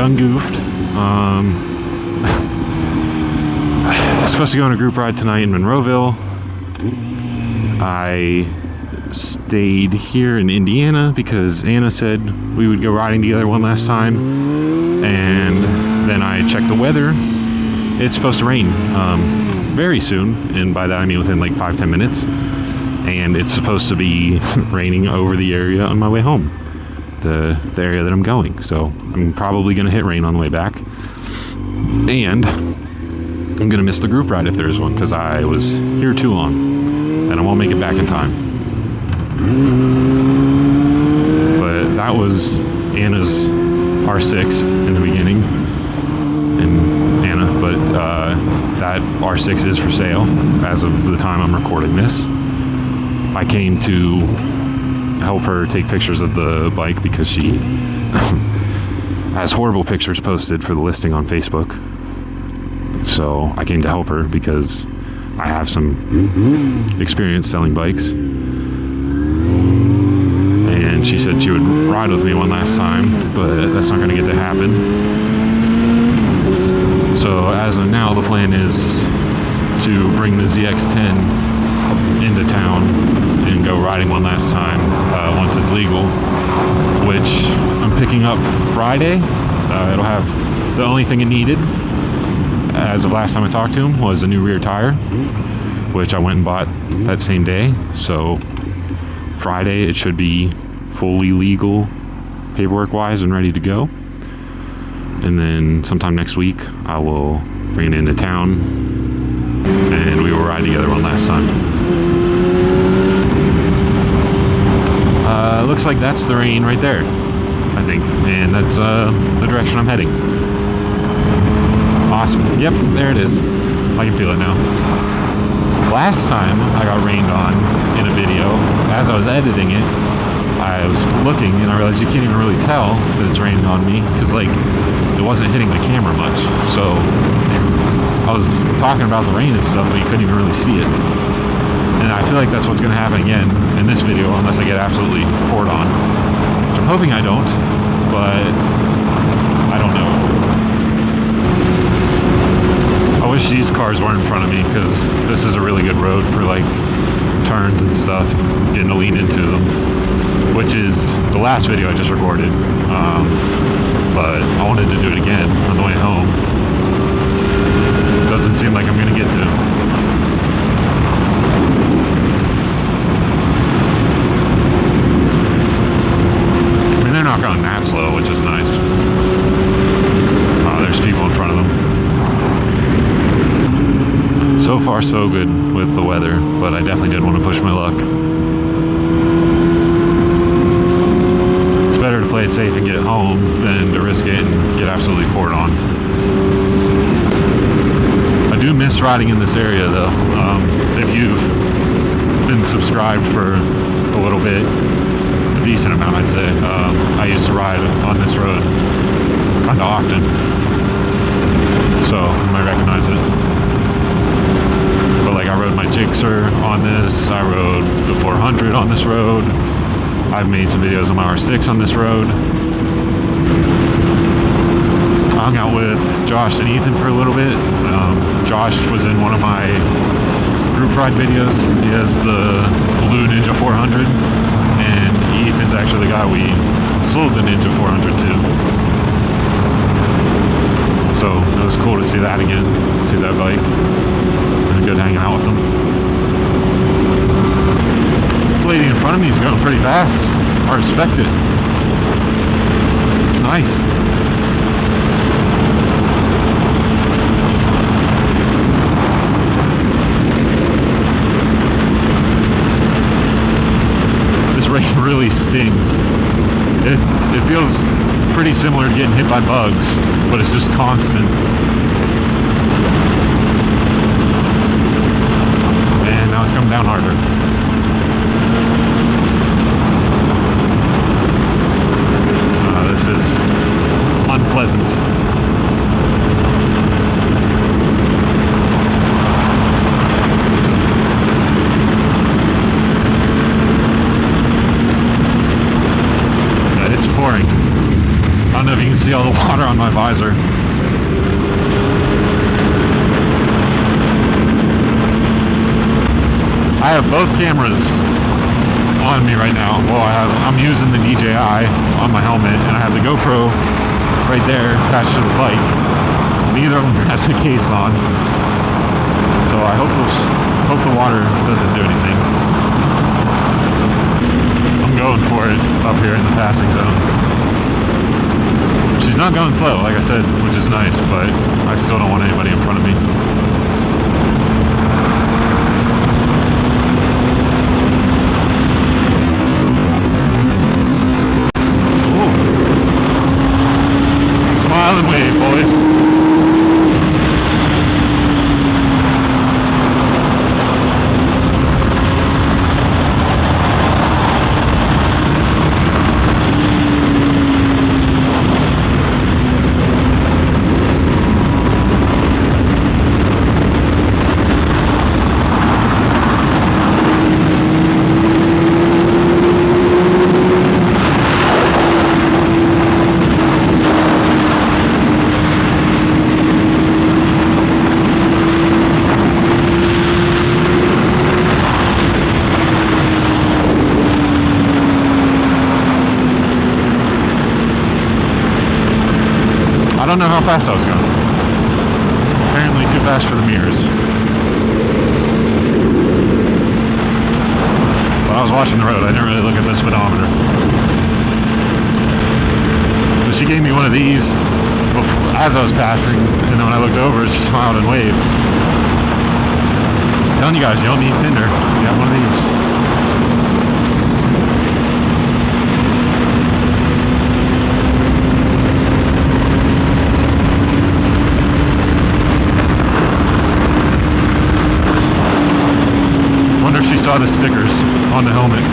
done goofed. I was supposed to go on a group ride tonight in Monroeville. I stayed here in Indiana because Anna said we would go riding together one last time, and then I checked the weather. It's supposed to rain very soon, and by that I mean within like 5-10 minutes, and it's supposed to be raining over the area on my way home, the area that I'm going. So I'm probably gonna hit rain on the way back, and I'm gonna miss the group ride if there's one, because I was here too long and I won't make it back in time. But that was Anna's R6 in the beginning, and Anna, but that R6 is for sale as of the time I'm recording this. I came to help her take pictures of the bike because she has horrible pictures posted for the listing on Facebook. So I came to help her because I have some experience selling bikes. And she said she would ride with me one last time, but that's not going to get to happen. So as of now, the plan is to bring the ZX-10 into town and go riding one last time once it's legal, which I'm picking up Friday. It'll have the only thing it needed as of last time I talked to him was a new rear tire, which I went and bought that same day. So Friday it should be fully legal paperwork wise and ready to go, and then sometime next week I will bring it into town and we will ride together one last time. Looks like that's the rain right there, I think, and that's the direction I'm heading. Awesome. Yep, there it is. I can feel it now. Last time I got rained on in a video, as I was editing it, I was looking and I realized you can't even really tell that it's raining on me because, like, it wasn't hitting the camera much. So I was talking about the rain and stuff, but you couldn't even really see it. And I feel like that's what's going to happen again in this video unless I get absolutely poured on. Which I'm hoping I don't, but I don't know. I wish these cars weren't in front of me because this is a really good road for like turns and stuff, getting to lean into them, which is the last video I just recorded, but I wanted to do it again on the way home. Doesn't seem like I'm gonna get to. I mean, they're not going that slow, which is nice. There's people in front of them. So far so good with the weather, but I definitely did want to push my luck. It's better to play it safe and get home than to risk it and get absolutely poured on. I do miss riding in this area though. If you've been subscribed for a little bit, a decent amount I'd say, I used to ride on this road kind of often, so you might recognize it. But like, I rode my Gixxer on this, I rode the 400 on this road, I've made some videos on my R6 on this road. I hung out with Josh and Ethan for a little bit. Josh was in one of my group ride videos. He has the blue Ninja 400, and Ethan's actually the guy we sold the Ninja 400 to. So it was cool to see that again, see that bike. Good hanging out with them. This lady in front of me is going pretty fast. I respect it. It's nice. This rain really stings. It feels pretty similar to getting hit by bugs, but it's just constant. Now it's coming down harder. This is unpleasant. It's pouring. I don't know if you can see all the water on my visor. I have both cameras on me right now. Well, I'm using the DJI on my helmet, and I have the GoPro right there attached to the bike. Neither of them has a case on, so I hope the water doesn't do anything. I'm going for it up here in the passing zone. She's not going slow, like I said, which is nice, but I still don't want anybody in front of me. Smile and wave, boys. I don't know how fast I was going. Apparently too fast for the mirrors. But I was watching the road. I didn't really look at the speedometer. But she gave me one of these as I was passing, and then when I looked over, she smiled and waved. I'm telling you guys, you don't need Tinder. You have one of these. She saw the stickers on the helmet.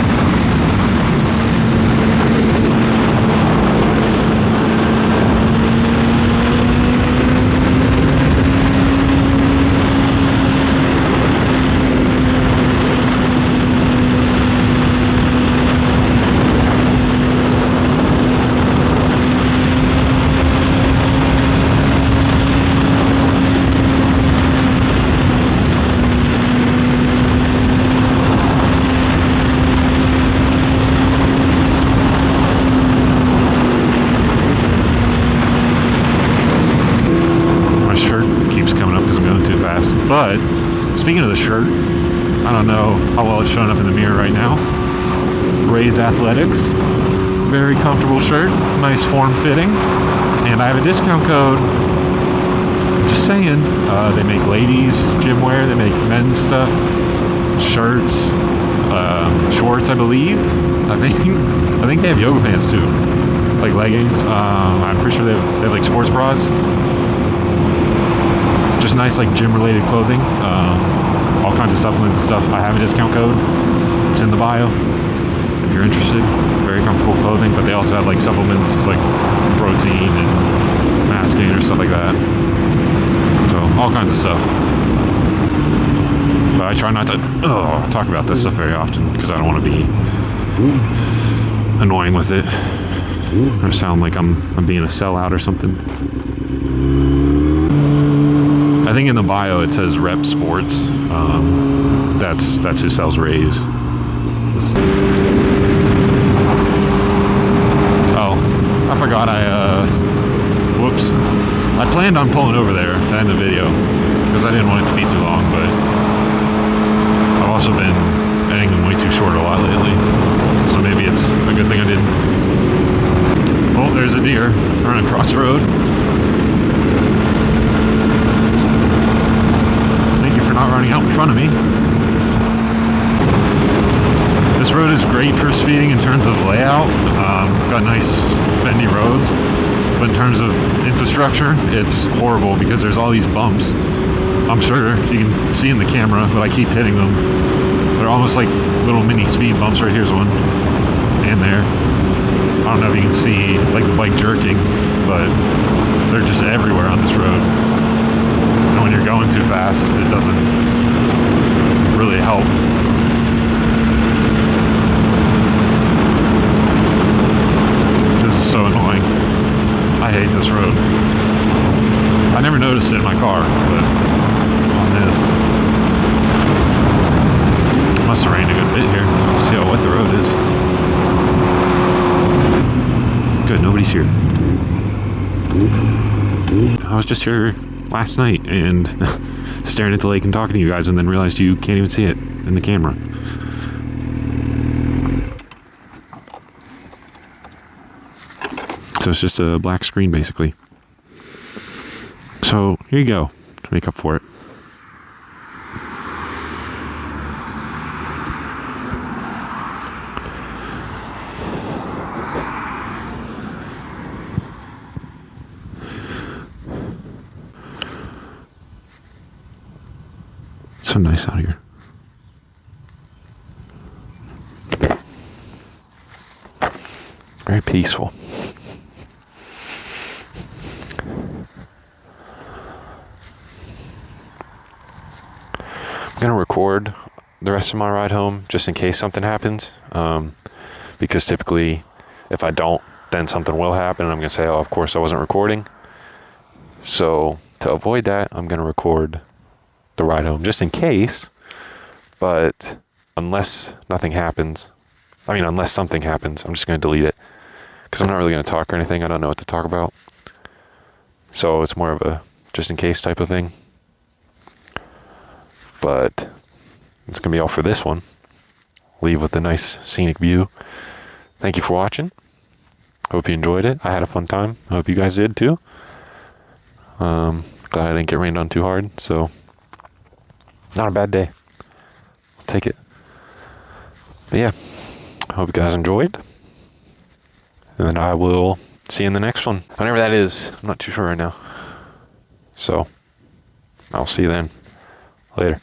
But speaking of the shirt, I don't know how well it's showing up in the mirror right now. Ray's Athletics, very comfortable shirt, nice form fitting, and I have a discount code. Just saying, they make ladies gym wear, they make men's stuff, shirts, shorts, I believe. I think they have yoga pants too, like leggings. I'm pretty sure they have like sports bras. Just nice, like gym-related clothing, all kinds of supplements and stuff. I have a discount code. It's in the bio if you're interested. Very comfortable clothing, but they also have like supplements like protein and mass gain or stuff like that. So all kinds of stuff. But I try not to talk about this stuff very often because I don't want to be annoying with it or sound like I'm being a sellout or something. I think in the bio it says Rep Sports. That's who sells Rays. Oh, I forgot whoops. I planned on pulling over there to end the video because I didn't want it to be too long, but I've also been ending them way too short a lot lately. So maybe it's a good thing I didn't. Oh, there's a deer running across the road. Not running out in front of me. This road is great for speeding in terms of layout. Got nice bendy roads, but in terms of infrastructure, it's horrible because there's all these bumps. I'm sure you can see in the camera, but I keep hitting them. They're almost like little mini speed bumps. Right here's one, and there. I don't know if you can see like the bike jerking, but they're just everywhere on this road. And when you're going too fast, it doesn't really help. This is so annoying. I hate this road. here. I was just here last night and staring at the lake and talking to you guys, and then realized you can't even see it in the camera. So it's just a black screen basically. So here you go to make up for it. So nice out here. Very peaceful. I'm gonna record the rest of my ride home just in case something happens, because typically if I don't, then something will happen and I'm gonna say, oh, of course I wasn't recording. So to avoid that, I'm gonna record the ride home just in case. But unless nothing happens, unless something happens, I'm just gonna delete it, because I'm not really gonna talk or anything. I don't know what to talk about, so it's more of a just in case type of thing. But it's gonna be all for this one. Leave with a nice scenic view. Thank you for watching. Hope you enjoyed it. I had a fun time. I hope you guys did too. Glad I didn't get rained on too hard, so not a bad day. I'll take it. But yeah, I hope you guys enjoyed. And I will see you in the next one. Whenever that is, I'm not too sure right now. So I'll see you then. Later.